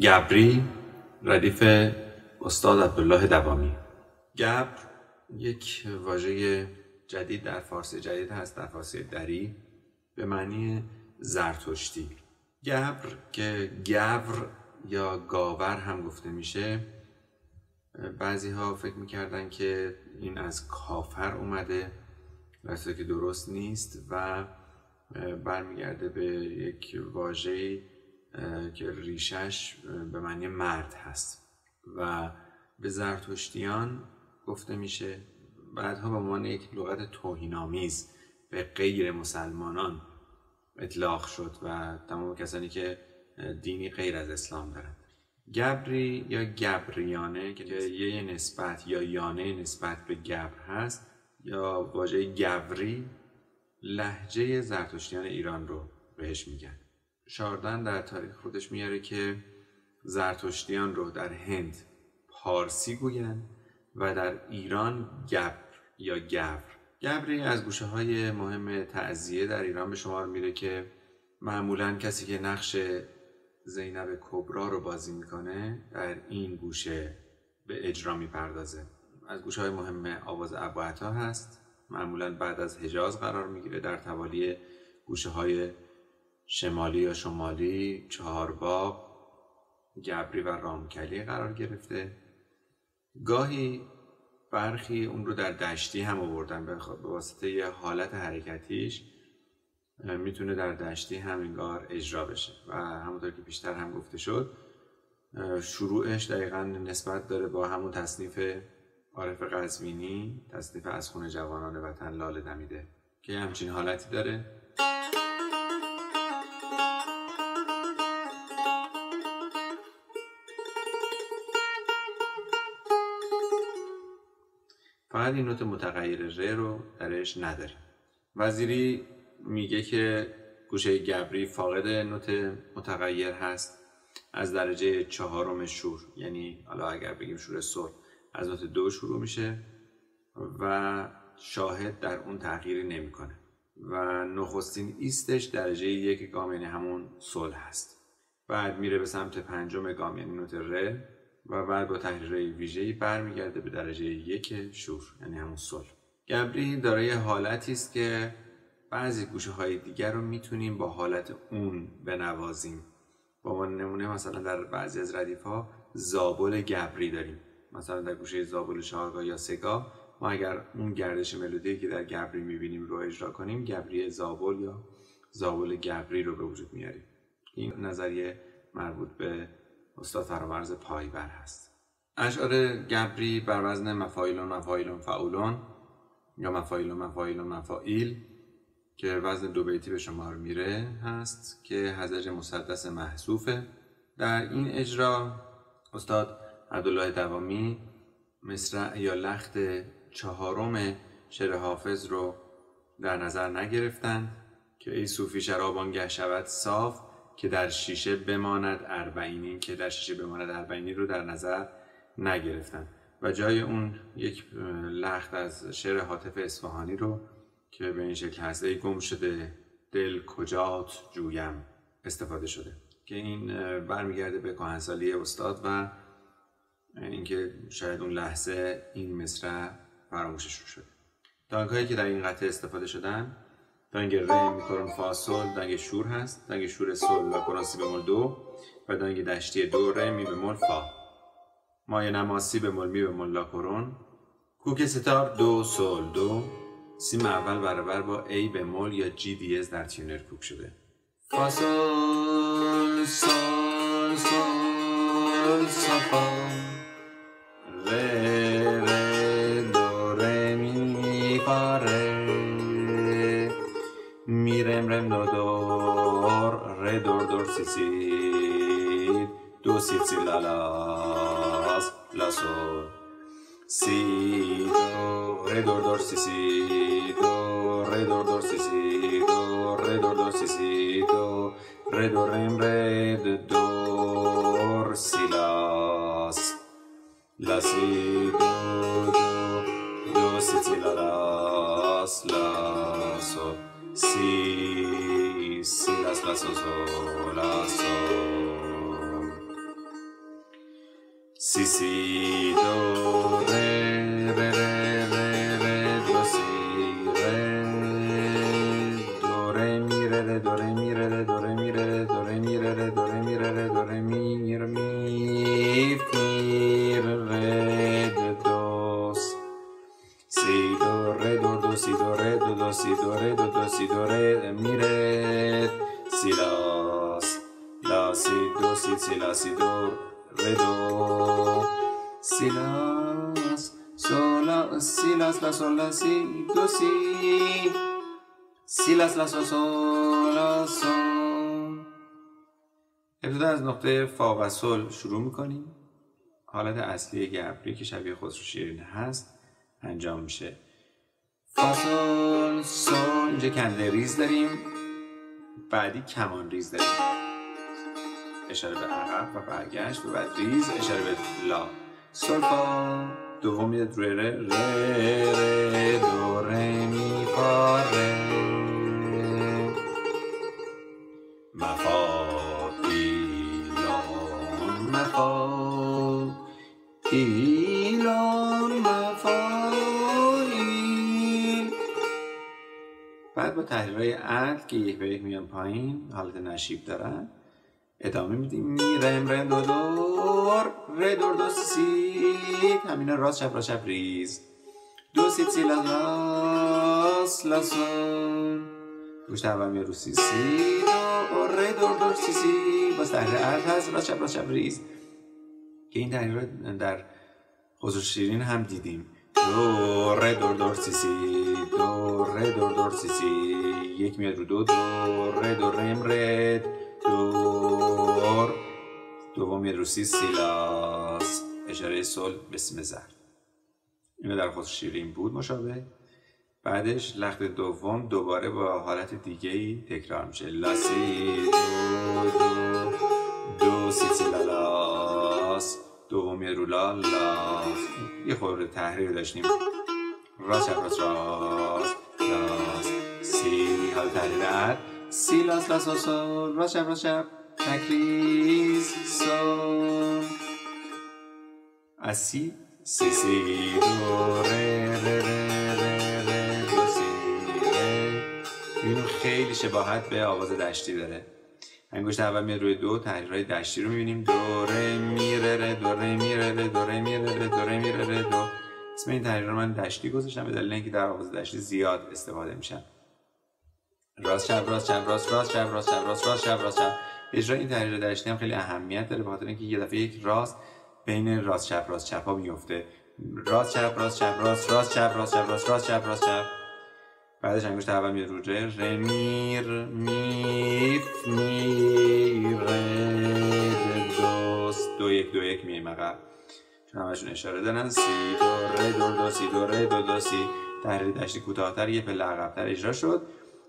گبری ردیف استاد عبدالله دوامی. گبر یک واژه جدید در فارسی جدید هست، در فارسی دری، به معنی زرتشتی. گبر که گور یا گاور هم گفته میشه، بعضی ها فکر میکردن که این از کافر اومده، راستش که درست نیست و برمیگرده به یک واژه‌ای که ریشش به معنی مرد هست و به زرتشتیان گفته میشه. بعدها به عنوان یک لغت توهین‌آمیز به غیر مسلمانان اطلاق شد و تمام کسانی که دینی غیر از اسلام دارند. گبری یا گبریانه که یه نسبت یا یانه نسبت به گبر هست، یا واژه گوری لهجه زرتشتیان ایران رو بهش میگن. شاردن در تاریخ خودش میاره که زرتشتیان رو در هند پارسی گوین و در ایران گبر یا گور. گبری از گوشه های مهم تعزیه در ایران به شمار میره که معمولاً کسی که نقش زینب کبرا رو بازی میکنه در این گوشه به اجرا میپردازه. از گوشه های مهم آواز ابوعطا هست، معمولاً بعد از حجاز قرار میگیره، در توالی گوشه های شمالی یا شمالی چهارباغ، گبری و رامکلی قرار گرفته. گاهی برخی اون رو در دشتی هم آوردن به واسطه یه حالت حرکتیش میتونه در دشتی هم انگار اجرا بشه و همونطور که پیشتر هم گفته شد شروعش دقیقاً نسبت داره با همون تصنیف عارف قزوینی، تصنیف از خون جوانان وطن لاله دمیده که همچین حالتی داره. فقط این نوت متغیر ر رو درش نداریم. وزیری میگه که گوشه گبری فاقد نوت متغیر هست از درجه 4 شور، یعنی حالا اگر بگیم شور صلح از نوت 2 شروع میشه و شاهد در اون تغییری نمیکنه و نخستین ایستش درجه 1 گام، یعنی همون صلح هست. بعد میره به سمت 5 گام، یعنی نوت ر، و بعد با تحریرهای ویژه‌ای برمیگرده به درجه 1 شور، یعنی همون صلح. گبری دارای حالتی است که بعضی گوشه‌های دیگر رو میتونیم با حالت اون بنوازیم. با عنوان نمونه مثلا در بعضی از ردیف‌ها زابل گبری داریم. مثلا در گوشه زابل 4 یا 3 ما اگر اون گردش ملودی که در گبری میبینیم رو اجرا کنیم، گبری زابل یا زابل گبری رو به وجود میاریم. این نظریه مربوط به استاد فرامرز پایبر هست. اشعار گبری بر وزن مفاعیلون مفاعیلون فعولون یا مفاعیلون مفاعیلون مفاعیل که وزن 2 بیتی به شمار میره هست که هزج مسدس محذوفه. در این اجرا استاد عبدالله دوامی مصرع یا لخت 4 شعر حافظ رو در نظر نگرفتند که ای صوفی شرابانگه شود صاف که در شیشه بماند اربعینی، که در شیشه بماند اربعینی رو در نظر نگرفتن و جای اون یک لخت از شعر حاطف اصفهانی رو که به این شکل هست ای گم شده دل کجات جویم استفاده شده که این برمیگرده به کهنسالی استاد و اینکه شاید اون لحظه این مصرع فراموشش رو شد. دانگ‌هایی که در این قطعه استفاده شدن دانگ ر میکرون فا سل، دانگ شور هست، دانگ شور سل لا کرون سی بمول 2 و دانگ دشتی 2 ر می بمول فا. مایه نما سی بمول می بمول لا کرون، کوک ستار 2 سل 2، سیم اول برابر با ای بمول یا جی دیز در تیونر کوک شده. فا سل سل سل سفا ر ر دو ر می فا ر می رم رم دو دور ر دور دور سی سی دو سی سی لا لاس لا سول سی دو ر دور دور سی سی دو ر دور دور سی سی دو ر دور دور سی سی دو ر دور رم ر دور سی لاس لا سی دو دو دو سی سی لا لاس لا سول سی سی لاس لا سول لا سول سی سی دو ره ره ره ره ره دو سی ره دو ره می ره ره دو ره می ره ره دو ره می ره ره دو ره می ره ره دو ره می ره ره دو ره می ره می ره دوس سی دو ره دو دو سی دو ره دو دو سی دو ره دو دو سی دو ره می ره سی لاس لا سی دو سی سی لا سی دو ره دو سی لاس سولا سی لاس لا سولا سی دو سی سی لاس لا سو سولا سو. ابتدا از نقطه فا و سل شروع میکنیم. حالت اصلی گبری که شبیه خسرو شیرین هست انجام میشه. فا سل سل. اینجا کنده ریز داریم، بعدی کمان ریز داریم، اشاره به عقب و برگشت و بعد ریز اشاره به لا. سل فا دوم میاد روی ره ره ره دو ره می فا ره مفا ایلان مفا ایلان مفا ایل. بعد با تحریرهای عدل که یک به یک میان پایین حالت نشیب دارن ادامه میدیم. می رم رم دو دور ره دور دو سی همین راست چپ راست چپ ریز دو سی سی لاس لاسون گوشت اول میاد رو سی سی دو ره دور دور سی سی باز تحریر عرض هست راست چپ ریز که این تحریر رو در خسرو شیرین هم دیدیم. دو ره دور دور سی سی دو ره دور دور سی سی یک میاد رو دو دو ره دور رم رد دور دوم میاد رو سی سی لاس اشاره سل به سیم زرد. اینو در خسرو شیرین بود مشابه. بعدش لخت دوم دوباره با حالت دیگه‌ای تکرار میشه. لا سی دو دو دو سی سی لا لاس دوم میاد رو لا لاس. یه خورده تحریر داشتیم راست چپ راست راست لاس سی حال تحریر عد سی لاس لاس و سل راست چپ تکریز سل از سی سی سی دو ره ره ره ره ره دو سی ره. ببینیم خیلی شباهت به آواز دشتی داره. انگشت اول میاد روی دو تحریرهای دشتی رو میبینیم. دو ره می ره ره دو ره می ره ره دو ره می ره ره دو ره می ره ره دو. اسم این تحریر رو من دشتی گذاشتم به دلیل اینکه در آواز دشتی زیاد استفاده میشن. راست چپ راست چپ راست راست چپ راست چپ راست راست چپ راست چپ. اجرای این تحریر دشتی هم خیلی اهمیت داره به خاطر اینکه یه دفعه یک راست بین راست چپ ها میفته. راست چپ راست چپ راست راست چپ راست چپ راست راست چپ راست چپ. بعدش انگشت اول میاد رو ره میر می می ره دوست دو یک دو یک میایم عقب چون همشون اشاره دارن. سی دو ره دو دو سی دو ره دو دو سی. تحریر دشتی کوتاه‌تر یه پله عقب‌تر اجرا شد.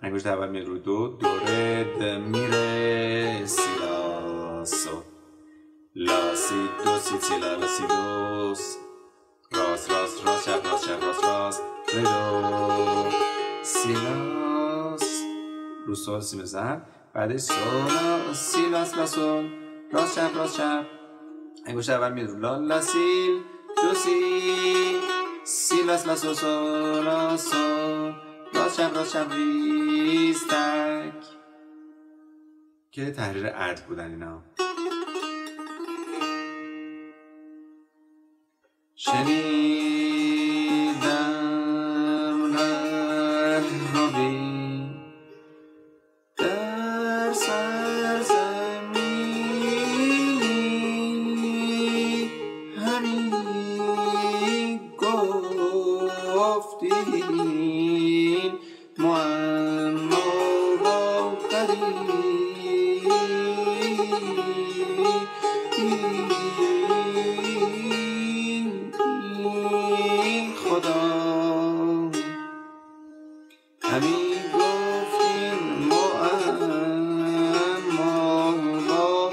انگشت اول میاد رو دو دو ره میره سی لا سو لا سی دو سی سی لا لا سی دوس راست راست راست چپ راست چپ راست راست ره دو سی لاس رو سول سیم زرد. بعدش سولا سی لاس لا سول راست چپ انگشت اول میاد رو لا لا سیل دو سی سی لاس لا سول سولا سول راست چپ ریز تک. که تحریر عرض بودن اینا. شنیدم رهروی در سرزمینی همی گفتین معما با همین گفتین معما با